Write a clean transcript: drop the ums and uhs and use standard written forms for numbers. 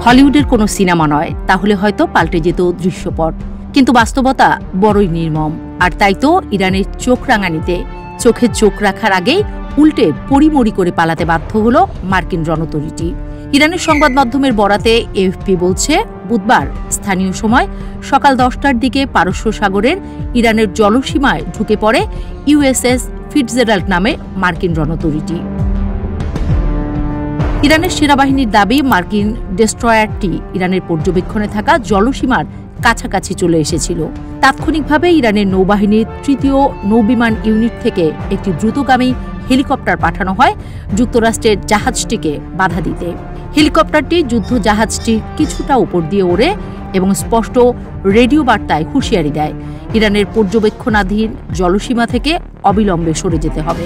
হলিউডের কোনো সিনেমা নয়, তাহলে হয়তো পাল্টে যেত দৃশ্যপট। কিন্তু বাস্তবতা বড়ই নির্মম। আর তাই তো ইরানের চোখ রাঙানিতে চোখে চোখ রাখার আগেই উল্টে পরিমরি করে পালাতে বাধ্য হল মার্কিন রণতরীটি। ইরানের সংবাদ মাধ্যমের বরাতে এএফপি বলছে, বুধবার স্থানীয় সময় সকাল 10টার দিকে পারস্য সাগরের ইরানের জলসীমায় ঢুকে পড়ে ইউএসএস ফিটজেরাল্ড নামে মার্কিন রণতরীটি। ইরানের সেনাবাহিনীর দাবি, মার্কিন ডেস্ট্রয়ারটি ইরানের পর্যবেক্ষণে থাকা জলসীমার কাছাকাছি চলে এসেছিল। তাৎক্ষণিকভাবে ইরানের নৌবাহিনীর ৩য় নৌবিমান ইউনিট থেকে একটি দ্রুতগামী হেলিকপ্টার পাঠানো হয় যুক্তরাষ্ট্রের জাহাজটিকে বাধা দিতে। হেলিকপ্টারটি যুদ্ধ জাহাজটির কিছুটা উপর দিয়ে ওড়ে এবং স্পষ্ট রেডিও বার্তায় হুঁশিয়ারি দেয়, ইরানের পর্যবেক্ষণাধীন জলসীমা থেকে অবিলম্বে সরে যেতে হবে।